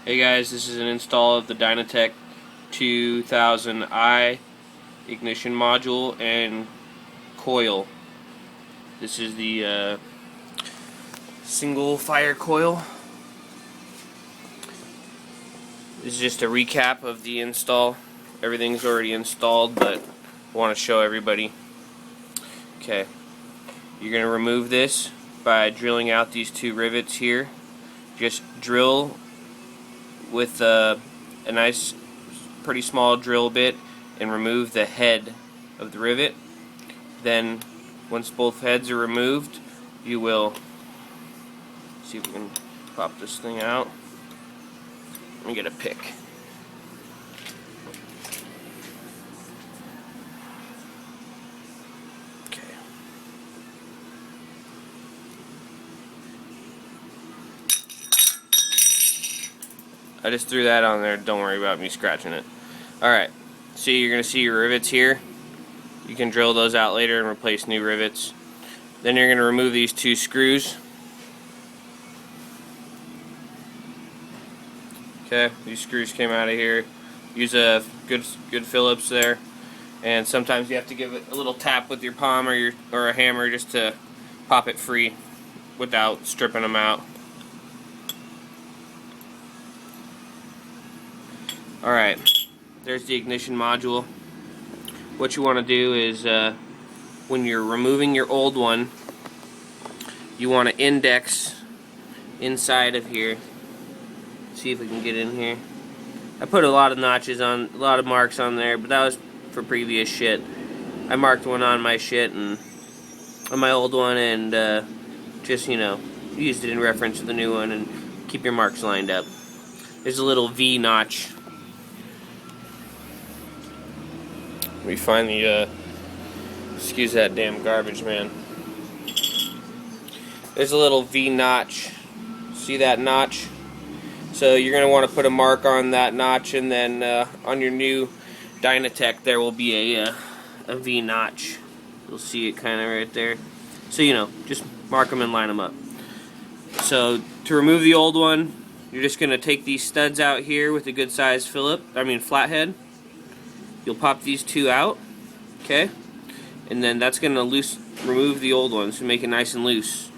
Hey guys, this is an install of the Dynatek 2000i ignition module and coil. This is the single fire coil. This is just a recap of the install. Everything's already installed, but I want to show everybody. Okay, you're going to remove this by drilling out these two rivets here. Just drill with a nice, pretty small drill bit and remove the head of the rivet. Then, once both heads are removed, you will see if we can pop this thing out. Let me get a pick. I just threw that on there, don't worry about me scratching it. Alright, so you're going to see your rivets here. You can drill those out later and replace new rivets. Then you're going to remove these two screws. Okay, these screws came out of here. Use a good Phillips there. And sometimes you have to give it a little tap with your palm or a hammer just to pop it free without stripping them out. Alright, there's the ignition module. What you want to do is, when you're removing your old one, you want to index inside of here. See if we can get in here. I put a lot of notches on, a lot of marks on there, but that was for previous shit. I marked one on my shit and on my old one, and just, you know, used it in reference to the new one, and keep your marks lined up. There's a little V notch. We find the, excuse that damn garbage, man. There's a little V notch. See that notch? So you're going to want to put a mark on that notch, and then on your new Dynatek there will be a V notch. You'll see it kind of right there. So, you know, just mark them and line them up. So to remove the old one, you're just going to take these studs out here with a good size flathead. You'll pop these two out, okay? And then that's going to remove the old ones to make it nice and loose.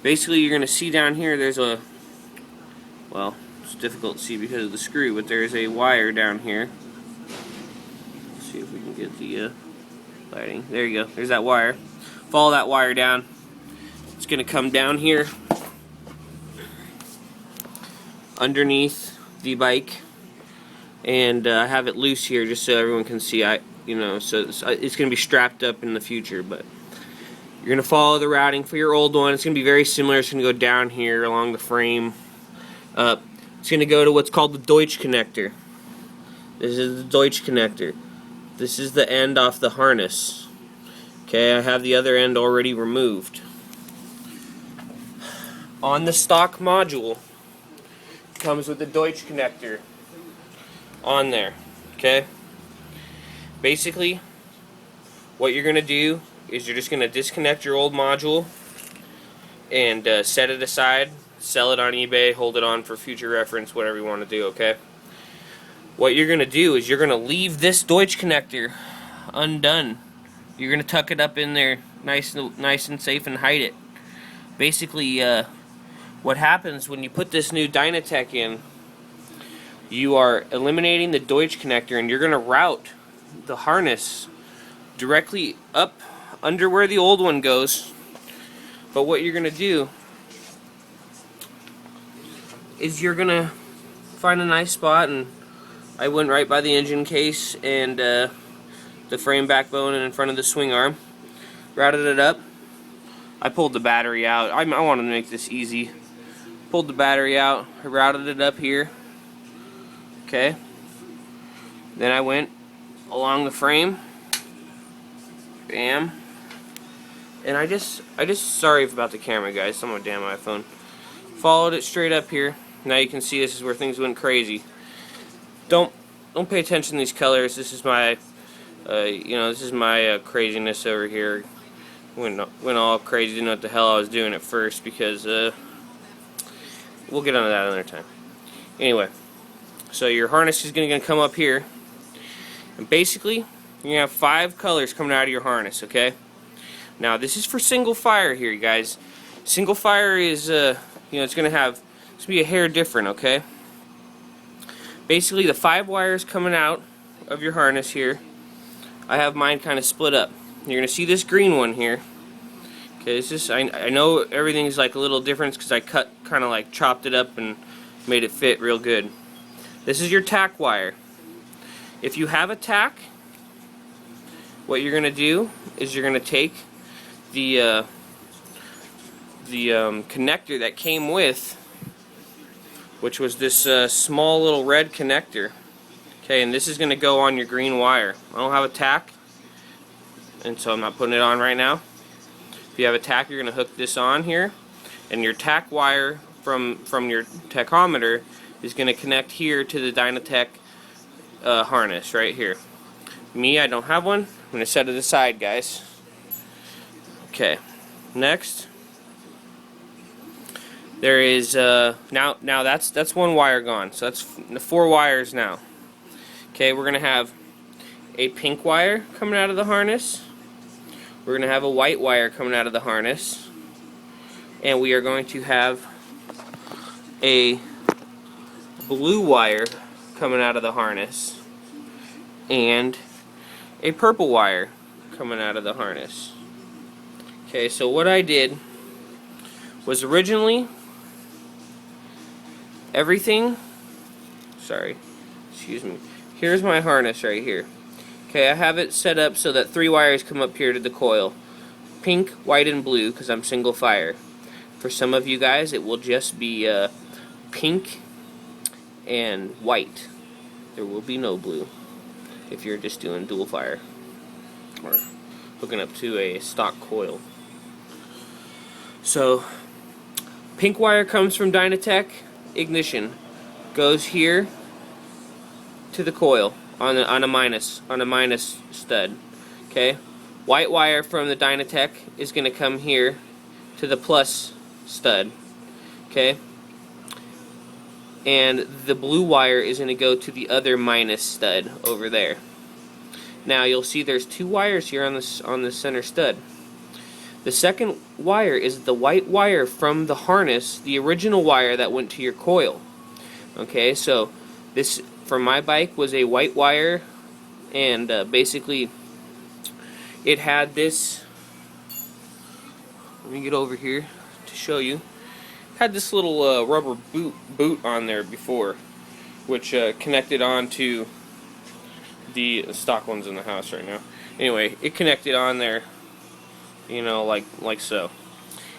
Basically, you're going to see down here there's a, well, it's difficult to see because of the screw, but there's a wire down here. Let's see if we can get the lighting. There you go. There's that wire. Follow that wire down. It's going to come down here underneath the bike. And I have it loose here just so everyone can see. So it's going to be strapped up in the future, but you're going to follow the routing for your old one. It's going to be very similar. It's going to go down here along the frame. It's going to go to what's called the Deutch connector. This is the Deutch connector. This is the end off the harness. Okay, I have the other end already removed. On the stock module, it comes with the Deutch connector on there, okay? Basically, what you're going to do is you're just going to disconnect your old module and set it aside, sell it on eBay, hold it on for future reference, whatever you want to do, okay? What you're going to do is you're going to leave this Deutch connector undone. You're going to tuck it up in there nice and safe and hide it. Basically, what happens when you put this new Dynatek in, you are eliminating the Deutch connector, and you're going to route the harness directly up under where the old one goes. But what you're going to do is you're going to find a nice spot, and I went right by the engine case and the frame backbone and in front of the swing arm. Routed it up. I pulled the battery out. I wanted to make this easy. Pulled the battery out. I routed it up here. Okay. Then I went along the frame. Bam. And I just sorry about the camera, guys. It's on my damn iPhone. Followed it straight up here. Now you can see this is where things went crazy. Don't pay attention to these colors. This is my craziness over here. Went all crazy. Didn't know what the hell I was doing at first because we'll get onto that another time. Anyway, so your harness is going to come up here, and basically you're going to have 5 colors coming out of your harness, okay? Now this is for single fire here, you guys. Single fire is, you know, it's going to be a hair different, okay? Basically the 5 wires coming out of your harness here, I have mine kind of split up. You're going to see this green one here. Okay, it's just, I know everything's like a little different because I kind of like chopped it up and made it fit real good. This is your tack wire. If you have a tack, what you're going to do is you're going to take the connector that came with, which was this small little red connector. Okay, and this is going to go on your green wire. I don't have a tack, and so I'm not putting it on right now. If you have a tack, you're going to hook this on here, and your tack wire from your tachometer is going to connect here to the Dynatek harness right here. Me, I don't have one. I'm going to set it aside, guys. Okay, next. There is now that's one wire gone, so that's 4 wires now. Okay, we're gonna have a pink wire coming out of the harness. We're gonna have a white wire coming out of the harness, and we are going to have a blue wire coming out of the harness, and a purple wire coming out of the harness. Okay, so what I did was originally everything, excuse me, here's my harness right here. Okay, I have it set up so that 3 wires come up here to the coil. Pink, white, and blue, because I'm single fire. For some of you guys, it will just be pink and white. There will be no blue if you're just doing dual fire or hooking up to a stock coil. So, pink wire comes from Dynatek ignition, goes here to the coil on a minus stud. Okay, white wire from the Dynatek is going to come here to the plus stud. Okay, and the blue wire is going to go to the other minus stud over there. Now you'll see there's 2 wires here on the center stud. The second wire is the white wire from the harness, the original wire that went to your coil. Okay, so this for my bike was a white wire, and basically it had this, let me get over here to show you, had this little rubber boot on there before, which connected onto the stock ones in the house right now. Anyway, it connected on there, you know, like so.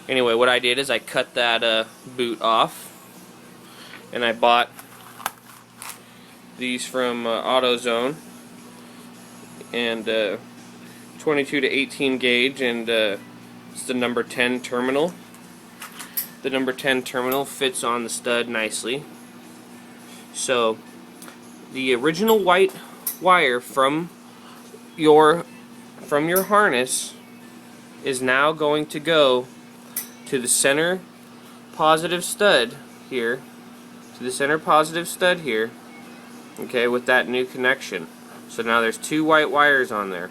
Anyway, what I did is I cut that boot off, and I bought these from AutoZone, and 22 to 18 gauge, and it's the number 10 terminal. The number 10 terminal fits on the stud nicely. So the original white wire from your harness is now going to go to the center positive stud here, okay, with that new connection. So now there's 2 white wires on there.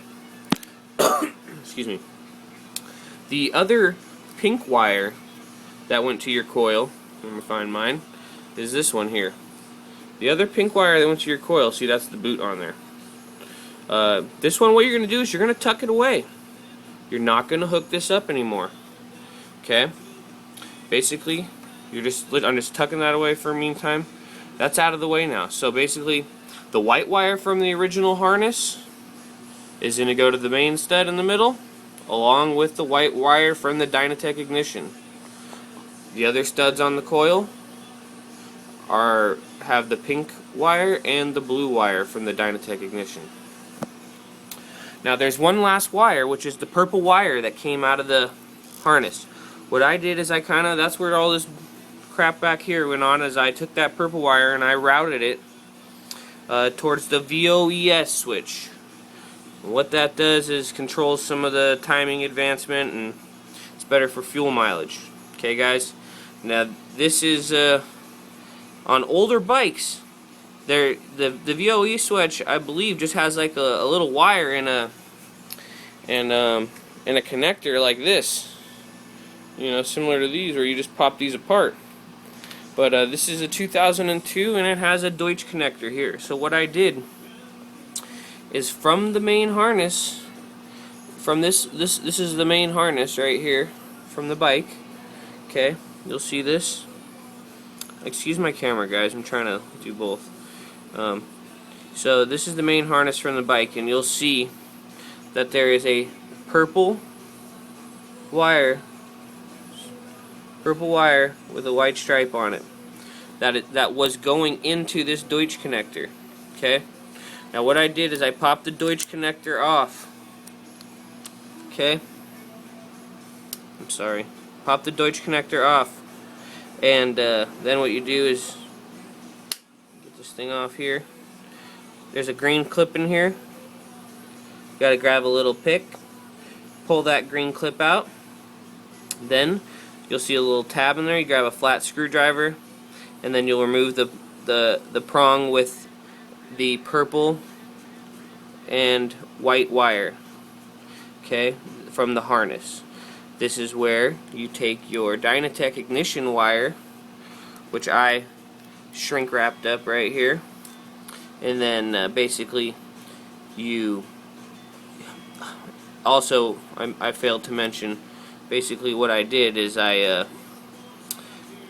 Excuse me. The other pink wire that went to your coil, let me find mine, is this one here. The other pink wire that went to your coil, see, that's the boot on there. This one, what you're going to do is you're going to tuck it away. You're not going to hook this up anymore. Okay? Basically, I'm just tucking that away for a meantime. That's out of the way now. So basically, the white wire from the original harness is going to go to the main stud in the middle, along with the white wire from the Dynatek ignition. The other studs on the coil have the pink wire and the blue wire from the Dynatek ignition. Now there's one last wire, which is the purple wire that came out of the harness. What I did is that's where all this crap back here went on, is I took that purple wire and I routed it towards the VOES switch. And what that does is controls some of the timing advancement, and it's better for fuel mileage. Okay guys, now this is On older bikes, the VOE switch, I believe, just has like a little wire in a connector like this. You know, similar to these, where you just pop these apart. But this is a 2002, and it has a Deutsch connector here. So what I did is, from the main harness, from this is the main harness right here from the bike. Okay, you'll see this. Excuse my camera, guys. I'm trying to do both. So this is the main harness from the bike, and you'll see that there is a purple wire with a white stripe on it that was going into this Deutsch connector. Okay, now what I did is I popped the Deutsch connector off. Okay, I'm sorry, pop the Deutsch connector off, and then what you do is get this thing off here. There's a green clip in here. You gotta grab a little pick, pull that green clip out. Then you'll see a little tab in there. You grab a flat screwdriver, and then you'll remove the prong with the purple and white wire, okay, from the harness. This is where you take your Dynatek ignition wire, which I shrink wrapped up right here, and then basically you also, I failed to mention, basically what I did is I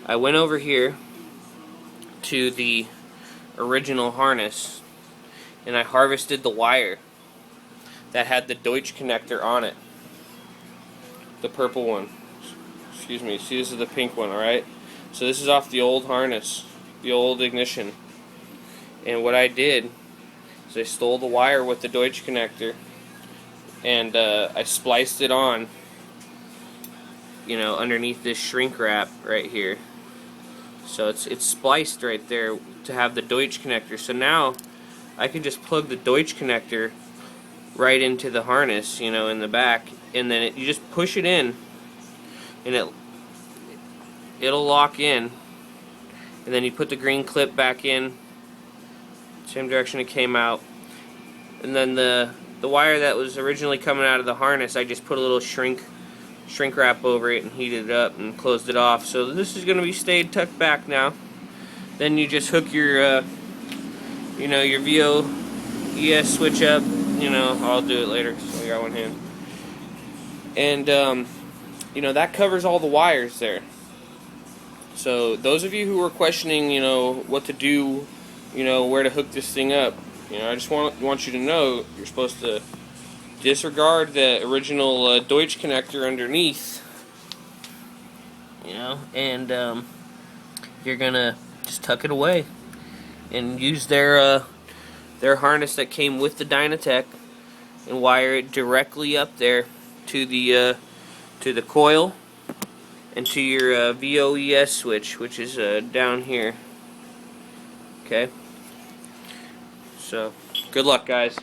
went over here to the original harness, and I harvested the wire that had the Deutsch connector on it, the purple one. Excuse me. See, this is the pink one. Alright, so this is off the old harness, the old ignition, and what I did is I stole the wire with the Deutsch connector, and I spliced it on, you know, underneath this shrink wrap right here. So it's spliced right there to have the Deutsch connector. So now I can just plug the Deutsch connector right into the harness, you know, in the back, and then you just push it in, and it'll lock in, and then you put the green clip back in, same direction it came out, and then the wire that was originally coming out of the harness, I just put a little shrink wrap over it and heated it up and closed it off. So this is going to be stayed tucked back now. Then you just hook your you know, your VOES switch up. You know, I'll do it later, so I got one hand. And you know, that covers all the wires there. So those of you who were questioning, you know, what to do, you know, where to hook this thing up, you know, I just want you to know you're supposed to disregard the original Deutsch connector underneath, you know, and you're gonna just tuck it away and use their harness that came with the Dynatek and wire it directly up there to the coil and to your VOES switch, which is down here. Okay, so good luck, guys.